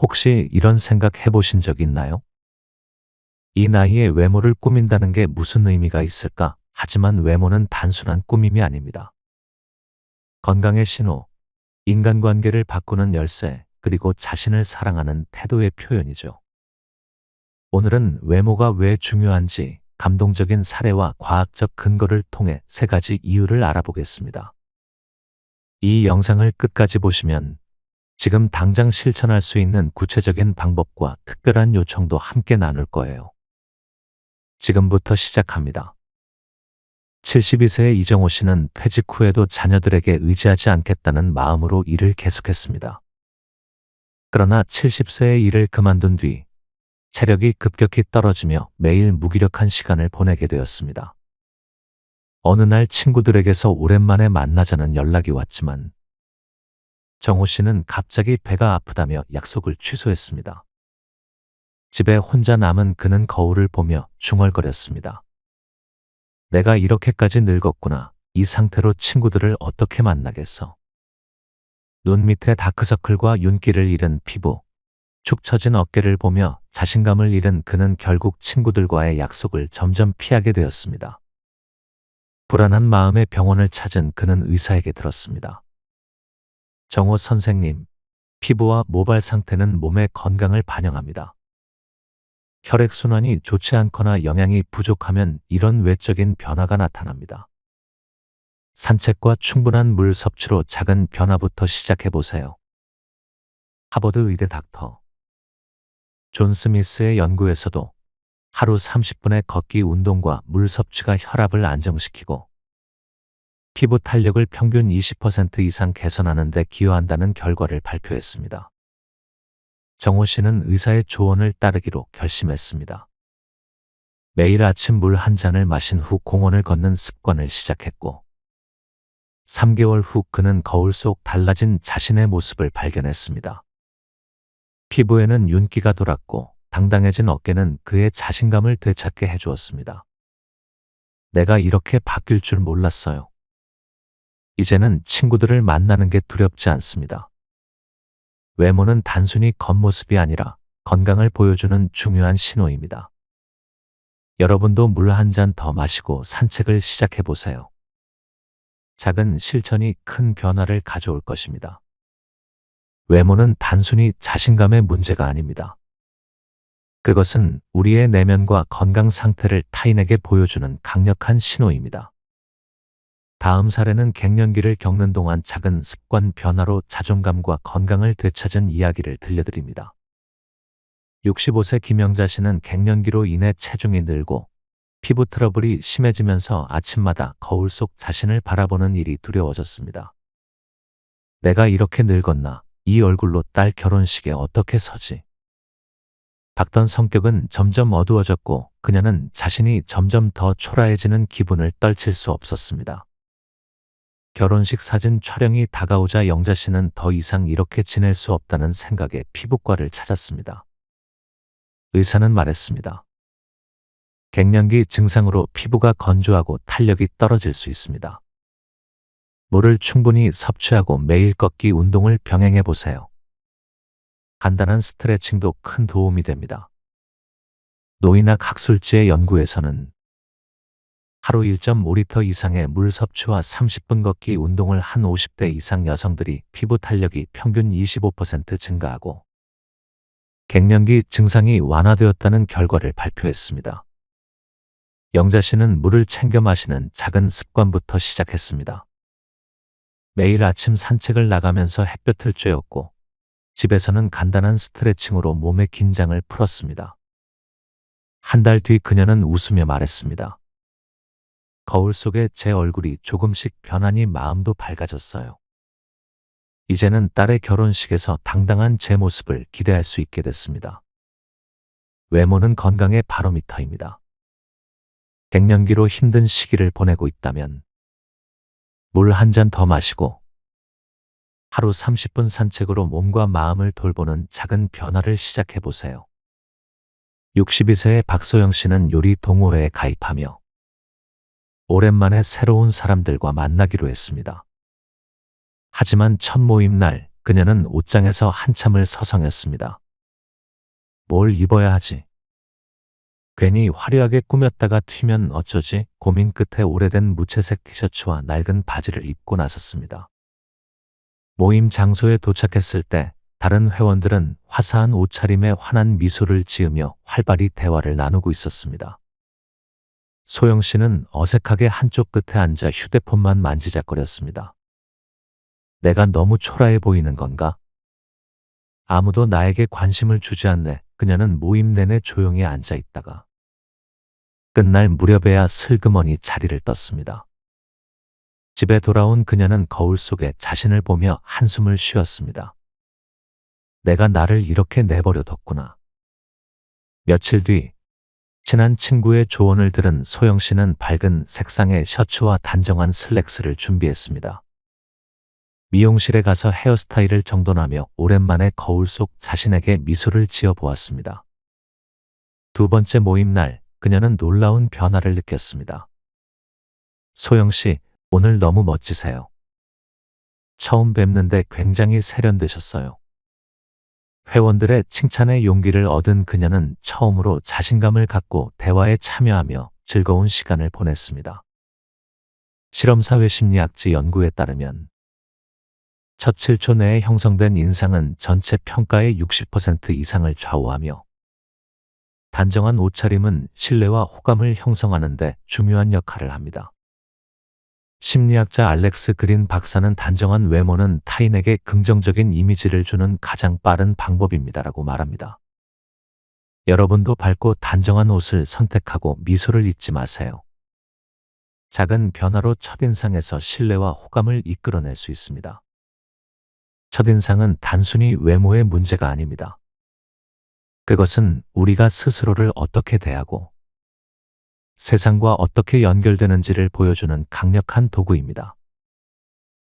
혹시 이런 생각 해보신 적 있나요? 이 나이에 외모를 꾸민다는 게 무슨 의미가 있을까? 하지만 외모는 단순한 꾸밈이 아닙니다. 건강의 신호, 인간관계를 바꾸는 열쇠, 그리고 자신을 사랑하는 태도의 표현이죠. 오늘은 외모가 왜 중요한지 감동적인 사례와 과학적 근거를 통해 세 가지 이유를 알아보겠습니다. 이 영상을 끝까지 보시면 지금 당장 실천할 수 있는 구체적인 방법과 특별한 요청도 함께 나눌 거예요. 지금부터 시작합니다. 72세의 이정호 씨는 퇴직 후에도 자녀들에게 의지하지 않겠다는 마음으로 일을 계속했습니다. 그러나 70세의 일을 그만둔 뒤 체력이 급격히 떨어지며 매일 무기력한 시간을 보내게 되었습니다. 어느 날 친구들에게서 오랜만에 만나자는 연락이 왔지만 정호 씨는 갑자기 배가 아프다며 약속을 취소했습니다. 집에 혼자 남은 그는 거울을 보며 중얼거렸습니다. 내가 이렇게까지 늙었구나. 이 상태로 친구들을 어떻게 만나겠어. 눈 밑에 다크서클과 윤기를 잃은 피부, 축 처진 어깨를 보며 자신감을 잃은 그는 결국 친구들과의 약속을 점점 피하게 되었습니다. 불안한 마음에 병원을 찾은 그는 의사에게 들었습니다. 정호 선생님, 피부와 모발 상태는 몸의 건강을 반영합니다. 혈액순환이 좋지 않거나 영양이 부족하면 이런 외적인 변화가 나타납니다. 산책과 충분한 물 섭취로 작은 변화부터 시작해 보세요. 하버드 의대 닥터 존 스미스의 연구에서도 하루 30분의 걷기 운동과 물 섭취가 혈압을 안정시키고 피부 탄력을 평균 20% 이상 개선하는 데 기여한다는 결과를 발표했습니다. 정호 씨는 의사의 조언을 따르기로 결심했습니다. 매일 아침 물 한 잔을 마신 후 공원을 걷는 습관을 시작했고 3개월 후 그는 거울 속 달라진 자신의 모습을 발견했습니다. 피부에는 윤기가 돌았고 당당해진 어깨는 그의 자신감을 되찾게 해주었습니다. 내가 이렇게 바뀔 줄 몰랐어요. 이제는 친구들을 만나는 게 두렵지 않습니다. 외모는 단순히 겉모습이 아니라 건강을 보여주는 중요한 신호입니다. 여러분도 물 한 잔 더 마시고 산책을 시작해 보세요. 작은 실천이 큰 변화를 가져올 것입니다. 외모는 단순히 자신감의 문제가 아닙니다. 그것은 우리의 내면과 건강 상태를 타인에게 보여주는 강력한 신호입니다. 다음 사례는 갱년기를 겪는 동안 작은 습관 변화로 자존감과 건강을 되찾은 이야기를 들려드립니다. 65세 김영자 씨는 갱년기로 인해 체중이 늘고 피부 트러블이 심해지면서 아침마다 거울 속 자신을 바라보는 일이 두려워졌습니다. 내가 이렇게 늙었나? 이 얼굴로 딸 결혼식에 어떻게 서지? 밝던 성격은 점점 어두워졌고 그녀는 자신이 점점 더 초라해지는 기분을 떨칠 수 없었습니다. 결혼식 사진 촬영이 다가오자 영자 씨는 더 이상 이렇게 지낼 수 없다는 생각에 피부과를 찾았습니다. 의사는 말했습니다. 갱년기 증상으로 피부가 건조하고 탄력이 떨어질 수 있습니다. 물을 충분히 섭취하고 매일 걷기 운동을 병행해 보세요. 간단한 스트레칭도 큰 도움이 됩니다. 노인학 학술지의 연구에서는 하루 1.5리터 이상의 물 섭취와 30분 걷기 운동을 한 50대 이상 여성들이 피부 탄력이 평균 25% 증가하고 갱년기 증상이 완화되었다는 결과를 발표했습니다. 영자 씨는 물을 챙겨 마시는 작은 습관부터 시작했습니다. 매일 아침 산책을 나가면서 햇볕을 쬐었고 집에서는 간단한 스트레칭으로 몸의 긴장을 풀었습니다. 한 달 뒤 그녀는 웃으며 말했습니다. 거울 속에 제 얼굴이 조금씩 변하니 마음도 밝아졌어요. 이제는 딸의 결혼식에서 당당한 제 모습을 기대할 수 있게 됐습니다. 외모는 건강의 바로미터입니다. 갱년기로 힘든 시기를 보내고 있다면 물 한 잔 더 마시고 하루 30분 산책으로 몸과 마음을 돌보는 작은 변화를 시작해 보세요. 62세의 박소영 씨는 요리 동호회에 가입하며 오랜만에 새로운 사람들과 만나기로 했습니다. 하지만 첫 모임 날 그녀는 옷장에서 한참을 서성였습니다. 뭘 입어야 하지? 괜히 화려하게 꾸몄다가 튀면 어쩌지? 고민 끝에 오래된 무채색 티셔츠와 낡은 바지를 입고 나섰습니다. 모임 장소에 도착했을 때 다른 회원들은 화사한 옷차림에 환한 미소를 지으며 활발히 대화를 나누고 있었습니다. 소영 씨는 어색하게 한쪽 끝에 앉아 휴대폰만 만지작거렸습니다. 내가 너무 초라해 보이는 건가? 아무도 나에게 관심을 주지 않네. 그녀는 모임 내내 조용히 앉아 있다가 끝날 무렵에야 슬그머니 자리를 떴습니다. 집에 돌아온 그녀는 거울 속에 자신을 보며 한숨을 쉬었습니다. 내가 나를 이렇게 내버려 뒀구나. 며칠 뒤 친한 친구의 조언을 들은 소영 씨는 밝은 색상의 셔츠와 단정한 슬랙스를 준비했습니다. 미용실에 가서 헤어스타일을 정돈하며 오랜만에 거울 속 자신에게 미소를 지어 보았습니다. 두 번째 모임 날 그녀는 놀라운 변화를 느꼈습니다. 소영 씨, 오늘 너무 멋지세요. 처음 뵙는데 굉장히 세련되셨어요. 회원들의 칭찬에 용기를 얻은 그녀는 처음으로 자신감을 갖고 대화에 참여하며 즐거운 시간을 보냈습니다. 실험사회 심리학지 연구에 따르면 첫 7초 내에 형성된 인상은 전체 평가의 60% 이상을 좌우하며 단정한 옷차림은 신뢰와 호감을 형성하는 데 중요한 역할을 합니다. 심리학자 알렉스 그린 박사는 단정한 외모는 타인에게 긍정적인 이미지를 주는 가장 빠른 방법입니다라고 말합니다. 여러분도 밝고 단정한 옷을 선택하고 미소를 잊지 마세요. 작은 변화로 첫인상에서 신뢰와 호감을 이끌어낼 수 있습니다. 첫인상은 단순히 외모의 문제가 아닙니다. 그것은 우리가 스스로를 어떻게 대하고 세상과 어떻게 연결되는지를 보여주는 강력한 도구입니다.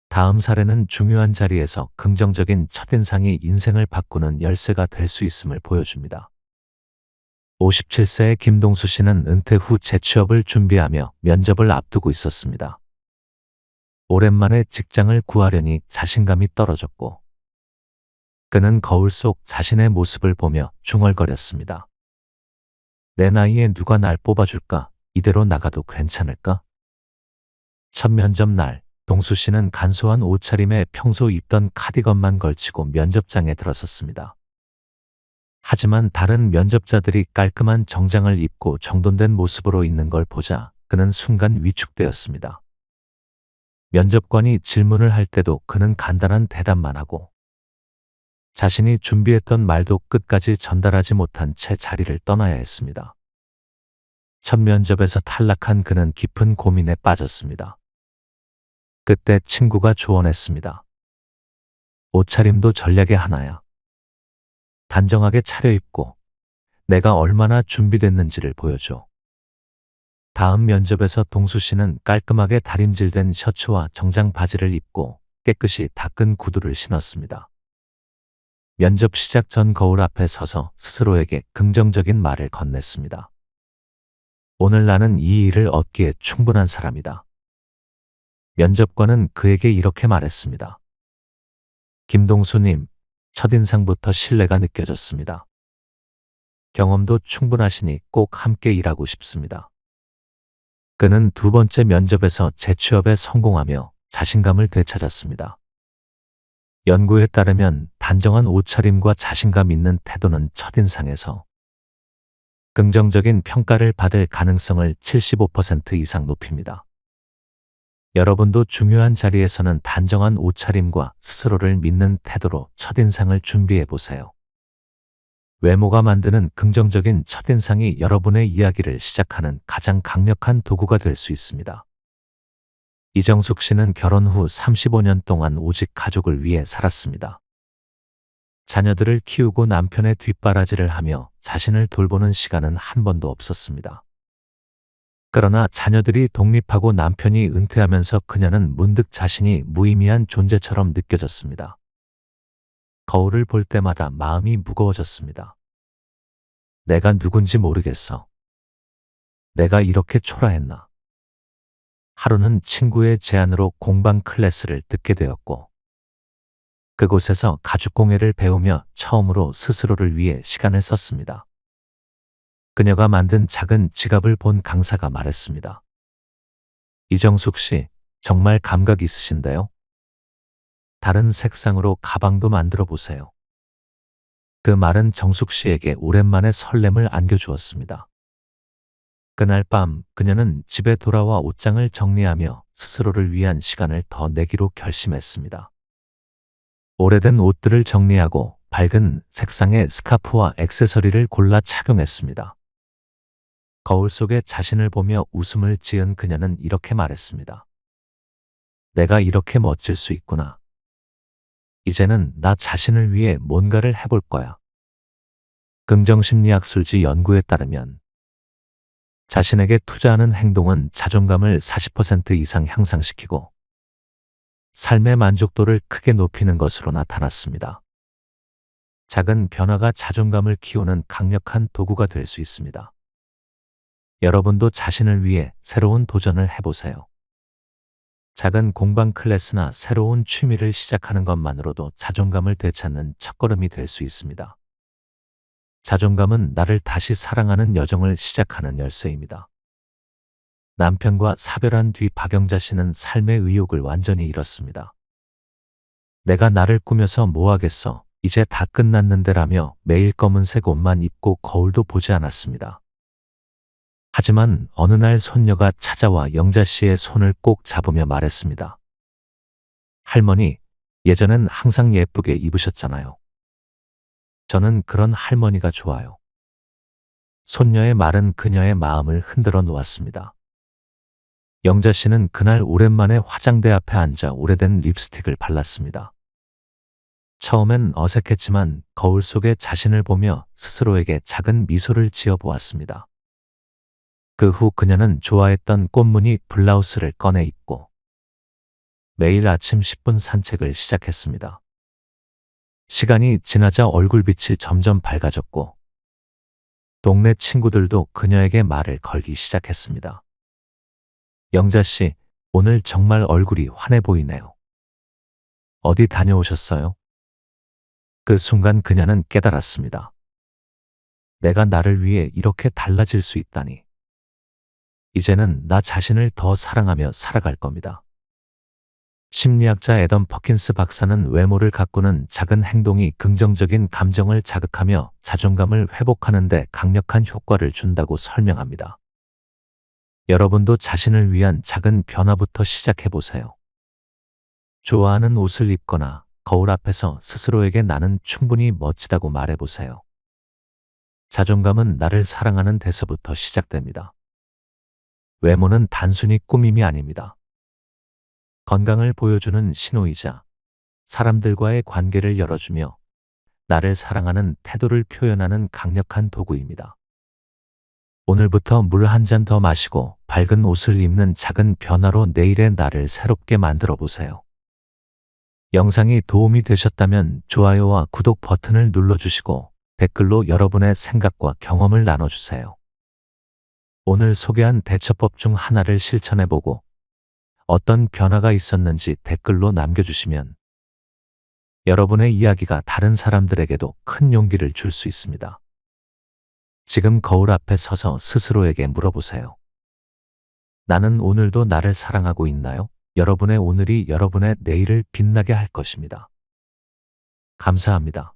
다음 사례는 중요한 자리에서 긍정적인 첫인상이 인생을 바꾸는 열쇠가 될 수 있음을 보여줍니다. 57세의 김동수 씨는 은퇴 후 재취업을 준비하며 면접을 앞두고 있었습니다. 오랜만에 직장을 구하려니 자신감이 떨어졌고 그는 거울 속 자신의 모습을 보며 중얼거렸습니다. 내 나이에 누가 날 뽑아줄까? 이대로 나가도 괜찮을까? 첫 면접 날, 동수 씨는 간소한 옷차림에 평소 입던 카디건만 걸치고 면접장에 들어섰습니다. 하지만 다른 면접자들이 깔끔한 정장을 입고 정돈된 모습으로 있는 걸 보자 그는 순간 위축되었습니다. 면접관이 질문을 할 때도 그는 간단한 대답만 하고 자신이 준비했던 말도 끝까지 전달하지 못한 채 자리를 떠나야 했습니다. 첫 면접에서 탈락한 그는 깊은 고민에 빠졌습니다. 그때 친구가 조언했습니다. 옷차림도 전략의 하나야. 단정하게 차려입고 내가 얼마나 준비됐는지를 보여줘. 다음 면접에서 동수 씨는 깔끔하게 다림질된 셔츠와 정장 바지를 입고 깨끗이 닦은 구두를 신었습니다. 면접 시작 전 거울 앞에 서서 스스로에게 긍정적인 말을 건넸습니다. 오늘 나는 이 일을 얻기에 충분한 사람이다. 면접관은 그에게 이렇게 말했습니다. 김동수님, 첫인상부터 신뢰가 느껴졌습니다. 경험도 충분하시니 꼭 함께 일하고 싶습니다. 그는 두 번째 면접에서 재취업에 성공하며 자신감을 되찾았습니다. 연구에 따르면 단정한 옷차림과 자신감 있는 태도는 첫인상에서 긍정적인 평가를 받을 가능성을 75% 이상 높입니다. 여러분도 중요한 자리에서는 단정한 옷차림과 스스로를 믿는 태도로 첫인상을 준비해 보세요. 외모가 만드는 긍정적인 첫인상이 여러분의 이야기를 시작하는 가장 강력한 도구가 될 수 있습니다. 이정숙 씨는 결혼 후 35년 동안 오직 가족을 위해 살았습니다. 자녀들을 키우고 남편의 뒷바라지를 하며 자신을 돌보는 시간은 한 번도 없었습니다. 그러나 자녀들이 독립하고 남편이 은퇴하면서 그녀는 문득 자신이 무의미한 존재처럼 느껴졌습니다. 거울을 볼 때마다 마음이 무거워졌습니다. 내가 누군지 모르겠어. 내가 이렇게 초라했나? 하루는 친구의 제안으로 공방 클래스를 듣게 되었고 그곳에서 가죽공예를 배우며 처음으로 스스로를 위해 시간을 썼습니다. 그녀가 만든 작은 지갑을 본 강사가 말했습니다. 이정숙 씨, 정말 감각 있으신데요? 다른 색상으로 가방도 만들어 보세요. 그 말은 정숙 씨에게 오랜만에 설렘을 안겨주었습니다. 그날 밤 그녀는 집에 돌아와 옷장을 정리하며 스스로를 위한 시간을 더 내기로 결심했습니다. 오래된 옷들을 정리하고 밝은 색상의 스카프와 액세서리를 골라 착용했습니다. 거울 속에 자신을 보며 웃음을 지은 그녀는 이렇게 말했습니다. 내가 이렇게 멋질 수 있구나. 이제는 나 자신을 위해 뭔가를 해볼 거야. 긍정심리학술지 연구에 따르면 자신에게 투자하는 행동은 자존감을 40% 이상 향상시키고 삶의 만족도를 크게 높이는 것으로 나타났습니다. 작은 변화가 자존감을 키우는 강력한 도구가 될 수 있습니다. 여러분도 자신을 위해 새로운 도전을 해보세요. 작은 공방 클래스나 새로운 취미를 시작하는 것만으로도 자존감을 되찾는 첫걸음이 될 수 있습니다. 자존감은 나를 다시 사랑하는 여정을 시작하는 열쇠입니다. 남편과 사별한 뒤 박영자 씨는 삶의 의욕을 완전히 잃었습니다. 내가 나를 꾸며서 뭐 하겠어, 이제 다 끝났는데라며 매일 검은색 옷만 입고 거울도 보지 않았습니다. 하지만 어느 날 손녀가 찾아와 영자 씨의 손을 꼭 잡으며 말했습니다. 할머니, 예전엔 항상 예쁘게 입으셨잖아요. 저는 그런 할머니가 좋아요. 손녀의 말은 그녀의 마음을 흔들어 놓았습니다. 영자 씨는 그날 오랜만에 화장대 앞에 앉아 오래된 립스틱을 발랐습니다. 처음엔 어색했지만 거울 속에 자신을 보며 스스로에게 작은 미소를 지어 보았습니다. 그 후 그녀는 좋아했던 꽃무늬 블라우스를 꺼내 입고 매일 아침 10분 산책을 시작했습니다. 시간이 지나자 얼굴빛이 점점 밝아졌고 동네 친구들도 그녀에게 말을 걸기 시작했습니다. 영자 씨, 오늘 정말 얼굴이 환해 보이네요. 어디 다녀오셨어요? 그 순간 그녀는 깨달았습니다. 내가 나를 위해 이렇게 달라질 수 있다니. 이제는 나 자신을 더 사랑하며 살아갈 겁니다. 심리학자 애덤 퍼킨스 박사는 외모를 가꾸는 작은 행동이 긍정적인 감정을 자극하며 자존감을 회복하는 데 강력한 효과를 준다고 설명합니다. 여러분도 자신을 위한 작은 변화부터 시작해 보세요. 좋아하는 옷을 입거나 거울 앞에서 스스로에게 나는 충분히 멋지다고 말해 보세요. 자존감은 나를 사랑하는 데서부터 시작됩니다. 외모는 단순히 꾸밈이 아닙니다. 건강을 보여주는 신호이자 사람들과의 관계를 열어주며 나를 사랑하는 태도를 표현하는 강력한 도구입니다. 오늘부터 물 한 잔 더 마시고 밝은 옷을 입는 작은 변화로 내일의 나를 새롭게 만들어 보세요. 영상이 도움이 되셨다면 좋아요와 구독 버튼을 눌러주시고 댓글로 여러분의 생각과 경험을 나눠주세요. 오늘 소개한 대처법 중 하나를 실천해보고 어떤 변화가 있었는지 댓글로 남겨주시면 여러분의 이야기가 다른 사람들에게도 큰 용기를 줄 수 있습니다. 지금 거울 앞에 서서 스스로에게 물어보세요. 나는 오늘도 나를 사랑하고 있나요? 여러분의 오늘이 여러분의 내일을 빛나게 할 것입니다. 감사합니다.